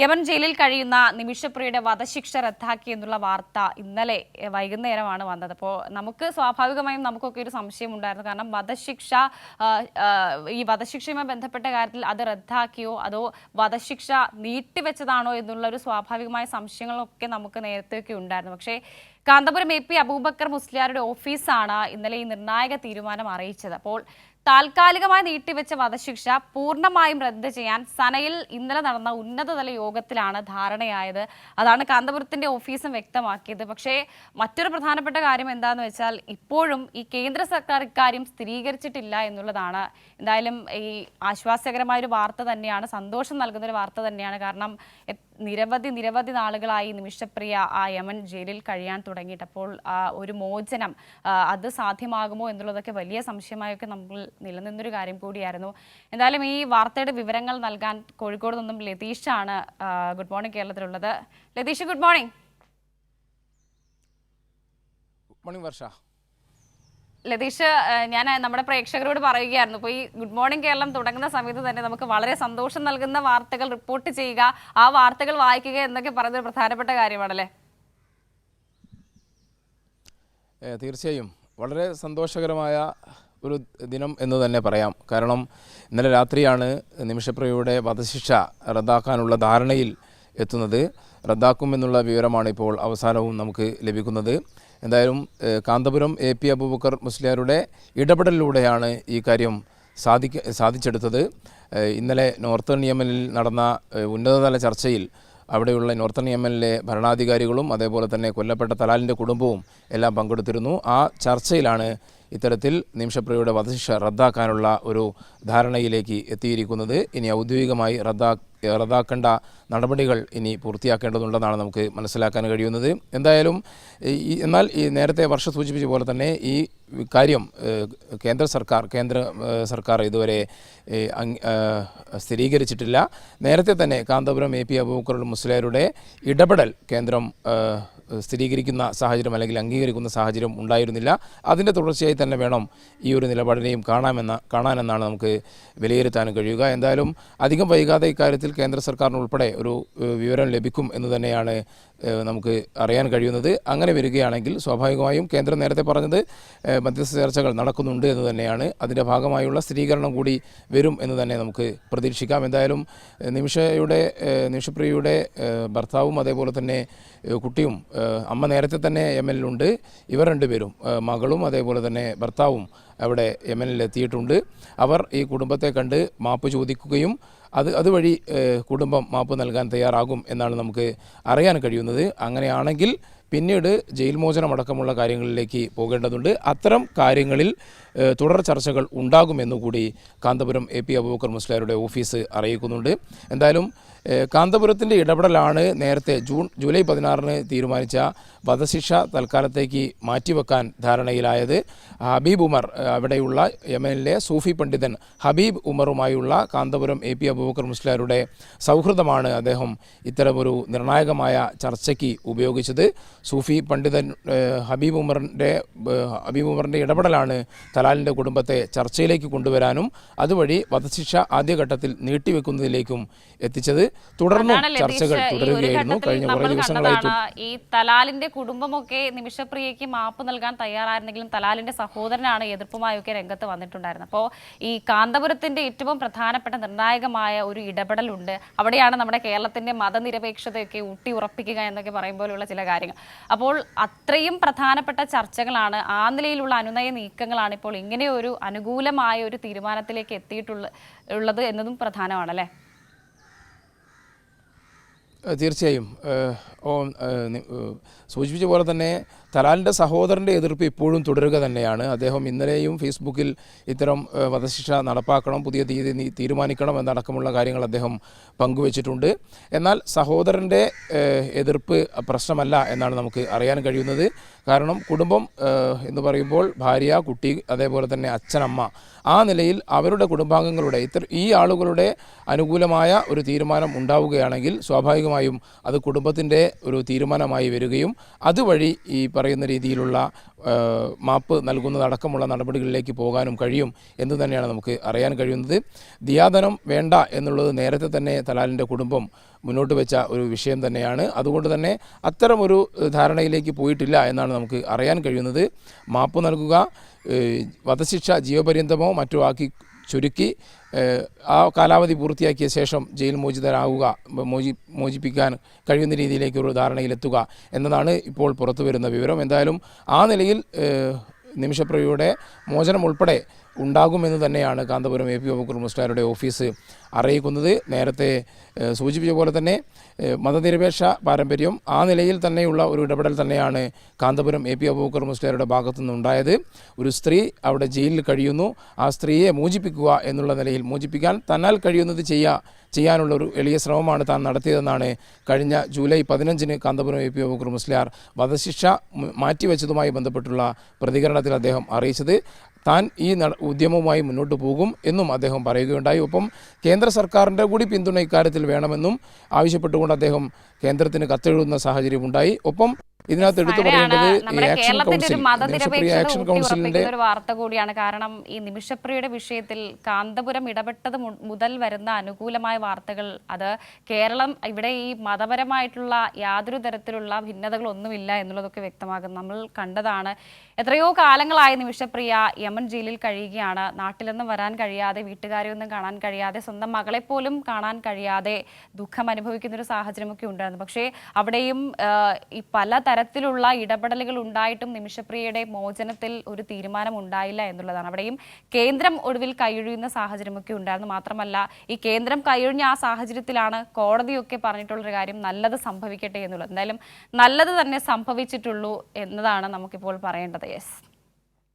Yemen ജയിലിൽ കഴിയുന്ന നിമിഷപ്രിയയുടെ വധശിക്ഷ റദ്ദാക്കി എന്നുള്ള വാർത്ത ഇന്നലെ വൈകുന്നേരമാണ് വന്നത്. അപ്പോൾ നമുക്ക് സ്വാഭാവികമായും നമുക്കൊക്കെ ഒരു സംശയം ഉണ്ടായിരുന്നു. കാരണം ഈ വധശിക്ഷയുമായി ബന്ധപ്പെട്ട കാര്യത്തിൽ അത് റദ്ദാക്കിയോ അതോ വധശിക്ഷ നീട്ടിവെച്ചതാണോ എന്നുള്ള ഒരു സ്വാഭാവികമായ സംശയങ്ങളൊക്കെ നമുക്ക് നേരത്തെയൊക്കെ ഉണ്ടായിരുന്നു. പക്ഷേ കാന്തപുരം AP അബൂബക്കർ മുസ്ലിയാരുടെ ഓഫീസാണ് ഇന്നലെ ഈ നിർണായക തീരുമാനം അറിയിച്ചത്. അപ്പോൾ താൽക്കാലികമായി നീട്ടിവെച്ച വധശിക്ഷ പൂർണ്ണമായും റദ്ദ് ചെയ്യാൻ സനയിൽ ഇന്നലെ നടന്ന ഉന്നതതല യോഗത്തിലാണ് ധാരണയായത്. അതാണ് കാന്തപുരത്തിന്റെ ഓഫീസും വ്യക്തമാക്കിയത്. പക്ഷേ മറ്റൊരു പ്രധാനപ്പെട്ട കാര്യം എന്താണെന്ന് വെച്ചാൽ ഇപ്പോഴും ഈ കേന്ദ്ര സർക്കാർ ഇക്കാര്യം സ്ഥിരീകരിച്ചിട്ടില്ല എന്നുള്ളതാണ്. എന്തായാലും ഈ ആശ്വാസകരമായ ഒരു വാർത്ത തന്നെയാണ്, സന്തോഷം നൽകുന്ന ഒരു വാർത്ത തന്നെയാണ്. കാരണം നിരവധി നാളുകളായി നിമിഷപ്രിയ ആ യമൻ ജയിലിൽ കഴിയാൻ തുടങ്ങിയിട്ട് അപ്പോൾ ഒരു മോചനം അത് സാധ്യമാകുമോ എന്നുള്ളതൊക്കെ വലിയ സംശയമായൊക്കെ നമ്മൾ നിലനിന്നൊരു കാര്യം കൂടിയായിരുന്നു. എന്തായാലും ഈ വാർത്തയുടെ വിവരങ്ങൾ നൽകാൻ കോഴിക്കോട് നിന്നും ലതീഷാണ് ഗുഡ് മോർണിംഗ് കേരളത്തിലുള്ളത്. Latheesh, good morning. Good morning Varsha. Latheesh, ഞാൻ നമ്മുടെ പ്രേക്ഷകരോട് പറയുകയായിരുന്നു, ഇപ്പോൾ ഈ ഗുഡ് മോർണിംഗ് കേരളം തുടങ്ങുന്ന സമയത്ത് തന്നെ നമുക്ക് വളരെ സന്തോഷം നൽകുന്ന വാർത്തകൾ റിപ്പോർട്ട് ചെയ്യുക, ആ വാർത്തകൾ വായിക്കുക എന്നൊക്കെ പറയുന്നത് പ്രധാനപ്പെട്ട കാര്യമാണല്ലേ? തീർച്ചയായും വളരെ സന്തോഷകരമായ ഒരു ദിനം എന്ന് തന്നെ പറയാം. കാരണം ഇന്നലെ രാത്രിയാണ് നിമിഷപ്രിയയുടെ വധശിക്ഷ റദ്ദാക്കാനുള്ള ധാരണയിൽ എത്തുന്നത്. റദ്ദാക്കുമെന്നുള്ള വിവരമാണ് ഇപ്പോൾ അവസാനവും നമുക്ക് ലഭിക്കുന്നത്. എന്തായാലും കാന്തപുരം AP അബൂബക്കർ മുസ്ലിയാരുടെ ഇടപെടലിലൂടെയാണ് ഈ കാര്യം സാധിച്ചെടുത്തത്. ഇന്നലെ നോർത്തേൺ യമനിൽ നടന്ന ഉന്നതതല ചർച്ചയിൽ അവിടെയുള്ള നോർത്തേൺ യമനിലെ ഭരണാധികാരികളും അതേപോലെ തന്നെ കൊല്ലപ്പെട്ട തലാലിൻ്റെ കുടുംബവും എല്ലാം പങ്കെടുത്തിരുന്നു. ആ ചർച്ചയിലാണ് ഇത്തരത്തിൽ നിമിഷപ്രിയയുടെ വധശിക്ഷ റദ്ദാക്കാനുള്ള ഒരു ധാരണയിലേക്ക് എത്തിയിരിക്കുന്നത്. ഇനി ഔദ്യോഗികമായി റദ്ദാക്കേണ്ട നടപടികൾ ഇനി പൂർത്തിയാക്കേണ്ടതുണ്ടെന്നാണ് നമുക്ക് മനസ്സിലാക്കാൻ കഴിയുന്നത്. എന്നാൽ ഈ നേരത്തെ വർഷം സൂചിപ്പിച്ച പോലെ തന്നെ ഈ കാര്യം കേന്ദ്ര സർക്കാർ ഇതുവരെ സ്ഥിരീകരിച്ചിട്ടില്ല. നേരത്തെ തന്നെ കാന്തപുരം AP അബൂബക്കർ മുസ്ലിയാരുടെ ഇടപെടൽ കേന്ദ്രം സ്ഥിരീകരിക്കുന്ന സാഹചര്യം അല്ലെങ്കിൽ അംഗീകരിക്കുന്ന സാഹചര്യം ഉണ്ടായിരുന്നില്ല. അതിൻ്റെ തുടർച്ചയായി തന്നെ വേണം ഈ ഒരു നിലപാടിനെയും കാണാനെന്നാണ് നമുക്ക് വിലയിരുത്താൻ കഴിയുക. എന്തായാലും അധികം വൈകാതെ ഇക്കാര്യത്തിൽ കേന്ദ്ര സർക്കാരിനുൾപ്പെടെ ഒരു വിവരം ലഭിക്കും എന്ന് തന്നെയാണ് നമുക്ക് അറിയാൻ കഴിയുന്നത്. അങ്ങനെ വരികയാണെങ്കിൽ സ്വാഭാവികമായും കേന്ദ്രം നേരത്തെ പറഞ്ഞത് മധ്യസ്ഥ ചർച്ചകൾ നടക്കുന്നുണ്ട് എന്ന് തന്നെയാണ്. അതിൻ്റെ ഭാഗമായുള്ള സ്ഥിരീകരണം കൂടി വരും എന്ന് തന്നെ നമുക്ക് പ്രതീക്ഷിക്കാം. എന്തായാലും നിമിഷപ്രിയയുടെ ഭർത്താവും അതേപോലെ തന്നെ കുട്ടിയും, അമ്മ നേരത്തെ തന്നെ യമനിലുണ്ട്. ഇവർ രണ്ടുപേരും, മകളും അതേപോലെ തന്നെ ഭർത്താവും അവിടെ യമനിൽ എത്തിയിട്ടുണ്ട്. അവർ ഈ കുടുംബത്തെ കണ്ട് മാപ്പ് ചോദിക്കുകയും അതുവഴി കുടുംബം മാപ്പ് നൽകാൻ തയ്യാറാകും എന്നാണ് നമുക്ക് അറിയാൻ കഴിയുന്നത്. അങ്ങനെയാണെങ്കിൽ പിന്നീട് ജയിൽ മോചനമടക്കമുള്ള കാര്യങ്ങളിലേക്ക് പോകേണ്ടതുണ്ട്. അത്തരം കാര്യങ്ങളിൽ തുടർ ചർച്ചകൾ ഉണ്ടാകുമെന്നുകൂടി കാന്തപുരം AP അബൂബക്കർ മുസ്ലിയാരുടെ ഓഫീസ് അറിയിക്കുന്നുണ്ട്. എന്തായാലും കാന്തപുരത്തിൻ്റെ ഇടപെടലാണ് നേരത്തെ ജൂലൈ 16 തീരുമാനിച്ച വധശിക്ഷ തൽക്കാലത്തേക്ക് മാറ്റിവെക്കാൻ ധാരണയിലായത്. ഹബീബ് ഉമർ, അവിടെയുള്ള യമനിലെ സൂഫി പണ്ഡിതൻ ഹബീബ് ഉമറുമായുള്ള കാന്തപുരം AP അബൂബക്കർ മുസ്ലിയാരുടെ സൗഹൃദമാണ് അദ്ദേഹം ഇത്തരമൊരു നിർണായകമായ ചർച്ചയ്ക്ക് ഉപയോഗിച്ചത്. സൂഫി പണ്ഡിതൻ ഹബീബ് ഉമറിൻ്റെ ഇടപെടലാണ് തലാലിൻ്റെ കുടുംബത്തെ ചർച്ചയിലേക്ക് കൊണ്ടുവരാനും അതുവഴി വധശിക്ഷ ആദ്യഘട്ടത്തിൽ നീട്ടിവെക്കുന്നതിലേക്കും എത്തിച്ചത്. തുടർന്നും ചർച്ചകൾ തുടരുകയായിരുന്നു. കഴിഞ്ഞ കുറേ ദിവസങ്ങളായിട്ട് ഈ തലാലിന്റെ കുടുംബമൊക്കെ നിമിഷപ്രിയയ്ക്ക് മാപ്പ് നൽകാൻ തയ്യാറായിരുന്നെങ്കിലും തലാലിന്റെ സഹോദരനാണ് എതിർപ്പുമായൊക്കെ രംഗത്ത് വന്നിട്ടുണ്ടായിരുന്നത്. അപ്പോൾ ഈ കാന്തപുരത്തിന്റെ ഏറ്റവും പ്രധാനപ്പെട്ട നിർണായകമായ ഒരു ഇടപെടലുണ്ട്. അവിടെയാണ് നമ്മുടെ കേരളത്തിന്റെ മതനിരപേക്ഷതയൊക്കെ ഊട്ടി ഉറപ്പിക്കുക എന്നൊക്കെ പറയുമ്പോഴുള്ള ചില കാര്യങ്ങൾ. അപ്പോൾ അത്രയും പ്രധാനപ്പെട്ട ചർച്ചകളാണ്, ആ നിലയിലുള്ള അനുനയ നീക്കങ്ങളാണ് ഇപ്പോൾ ഇങ്ങനെ ഒരു അനുകൂലമായ ഒരു തീരുമാനത്തിലേക്ക് എത്തിയിട്ടുള്ളത് എന്നതും പ്രധാനമാണല്ലേ? തീർച്ചയായും സൂചിപ്പിച്ച പോലെ തന്നെ തലാലിൻ്റെ സഹോദരൻ്റെ എതിർപ്പ് ഇപ്പോഴും തുടരുക തന്നെയാണ്. അദ്ദേഹം ഇന്നലെയും ഫേസ്ബുക്കിൽ ഇത്തരം വധശിക്ഷ നടപ്പാക്കണം, പുതിയ തീയതി തീരുമാനിക്കണം എന്നടക്കമുള്ള കാര്യങ്ങൾ അദ്ദേഹം പങ്കുവച്ചിട്ടുണ്ട്. എന്നാൽ സഹോദരൻ്റെ എതിർപ്പ് പ്രശ്നമല്ല എന്നാണ് നമുക്ക് അറിയാൻ കഴിയുന്നത്. കാരണം കുടുംബം എന്ന് പറയുമ്പോൾ ഭാര്യ, കുട്ടി, അതേപോലെ തന്നെ അച്ഛനമ്മ, ആ നിലയിൽ അവരുടെ കുടുംബാംഗങ്ങളുടെ ഈ ആളുകളുടെ അനുകൂലമായ ഒരു തീരുമാനം ഉണ്ടാവുകയാണെങ്കിൽ സ്വാഭാവികമായും അത് കുടുംബത്തിൻ്റെ ഒരു തീരുമാനമായി വരികയും അതുവഴി ഈ പറയുന്ന രീതിയിലുള്ള മാപ്പ് നൽകുന്നതടക്കമുള്ള നടപടികളിലേക്ക് പോകാനും കഴിയും എന്ന് തന്നെയാണ് നമുക്ക് അറിയാൻ കഴിയുന്നത്. ദിയാദനം വേണ്ട എന്നുള്ളത് നേരത്തെ തന്നെ തലാലിൻ്റെ കുടുംബം മുന്നോട്ട് വെച്ച ഒരു വിഷയം തന്നെയാണ്. അതുകൊണ്ട് തന്നെ അത്തരമൊരു ധാരണയിലേക്ക് പോയിട്ടില്ല എന്നാണ് നമുക്ക് അറിയാൻ കഴിയുന്നത്. മാപ്പ് നൽകുക, വധശിക്ഷ ജീവപര്യന്തമോ മറ്റോ ആക്കി ചുരുക്കി ആ കാലാവധി പൂർത്തിയാക്കിയ ശേഷം ജയിൽ മോചിതരാകുക, മോചിപ്പിക്കാൻ കഴിയുന്ന രീതിയിലേക്ക് ഒരു ധാരണയിലെത്തുക എന്നതാണ് ഇപ്പോൾ പുറത്തു വരുന്ന വിവരം. എന്തായാലും ആ നിലയിൽ നിമിഷപ്രിയയുടെ മോചനം ഉൾപ്പെടെ ഉണ്ടാകുമെന്ന് തന്നെയാണ് കാന്തപുരം AP അബൂബക്കർ മുസ്ലിയാരുടെ ഓഫീസ് അറിയിക്കുന്നത്. നേരത്തെ സൂചിപ്പിച്ച പോലെ തന്നെ മതനിരപേക്ഷ പാരമ്പര്യം ആ നിലയിൽ തന്നെയുള്ള ഒരു ഇടപെടൽ തന്നെയാണ് കാന്തപുരം AP അബൂബക്കർ മുസ്ലിയാരുടെ ഭാഗത്തു നിന്നുണ്ടായത്. ഒരു സ്ത്രീ അവിടെ ജയിലിൽ കഴിയുന്നു, ആ സ്ത്രീയെ മോചിപ്പിക്കുക എന്നുള്ള നിലയിൽ മോചിപ്പിക്കാൻ തന്നാൽ കഴിയുന്നത് ചെയ്യാനുള്ള ഒരു എളിയ ശ്രമമാണ് താൻ നടത്തിയതെന്നാണ് കഴിഞ്ഞ ജൂലൈ 15 കാന്തപുരം AP അബൂബക്കർ മുസ്ലിയാർ വധശിക്ഷ മാറ്റിവെച്ചതുമായി ബന്ധപ്പെട്ടുള്ള പ്രതികരണത്തിൽ അദ്ദേഹം അറിയിച്ചത്. താൻ ഈ ഉദ്യമവുമായി മുന്നോട്ട് പോകും എന്നും അദ്ദേഹം പറയുകയുണ്ടായി. ഒപ്പം കേന്ദ്ര സർക്കാരിൻ്റെ കൂടി പിന്തുണ ഇക്കാര്യത്തിൽ വേണമെന്നും ആവശ്യപ്പെട്ടുകൊണ്ട് അദ്ദേഹം കേന്ദ്രത്തിന് കത്തെഴുതുന്ന സാഹചര്യമുണ്ടായി. ഒപ്പം ഇതിനകത്ത് എടുത്തു പറയേണ്ടത് ആക്ഷൻ കൗൺസിലിന്റെ ഒരു വാർത്ത കൂടിയാണ്. കാരണം ഈ നിമിഷപ്രിയയുടെ വിഷയത്തിൽ കാന്തപുരം ഇടപെട്ടത് മുതൽ വരുന്ന അനുകൂലമായ വാർത്തകൾ അത് കേരളം ഇവിടെ ഈ മതപരമായിട്ടുള്ള യാതൊരു തരത്തിലുള്ള ഭിന്നതകളൊന്നുമില്ല എന്നുള്ളതൊക്കെ വ്യക്തമാകുന്നു. നമ്മൾ കണ്ടതാണ്. എത്രയോ കാലങ്ങളായി നിമിഷപ്രിയ യമൻ ജയിലിൽ കഴിയുകയാണ്. നാട്ടിലൊന്നും വരാൻ കഴിയാതെ, വീട്ടുകാരെയൊന്നും കാണാൻ കഴിയാതെ, സ്വന്തം മകളെപ്പോലും കാണാൻ കഴിയാതെ ദുഃഖം അനുഭവിക്കുന്ന ഒരു സാഹചര്യമൊക്കെ ഉണ്ടായിരുന്നു. പക്ഷേ അവിടെയും ഈ പല തരത്തിലുള്ള ഇടപെടലുകൾ ഉണ്ടായിട്ടും നിമിഷപ്രിയയുടെ മോചനത്തിൽ ഒരു തീരുമാനം ഉണ്ടായില്ല എന്നുള്ളതാണ്. അവിടെയും കേന്ദ്രം ഒടുവിൽ കൈയൊഴിയുന്ന സാഹചര്യമൊക്കെ ഉണ്ടായിരുന്നു. മാത്രമല്ല ഈ കേന്ദ്രം കൈയൊഴിഞ്ഞ ആ സാഹചര്യത്തിലാണ് കോടതിയൊക്കെ പറഞ്ഞിട്ടുള്ളൊരു കാര്യം നല്ലത് സംഭവിക്കട്ടെ എന്നുള്ളത്. എന്തായാലും നല്ലത് തന്നെ സംഭവിച്ചിട്ടുള്ളൂ എന്നതാണ് നമുക്കിപ്പോൾ പറയേണ്ടത്. യെസ്.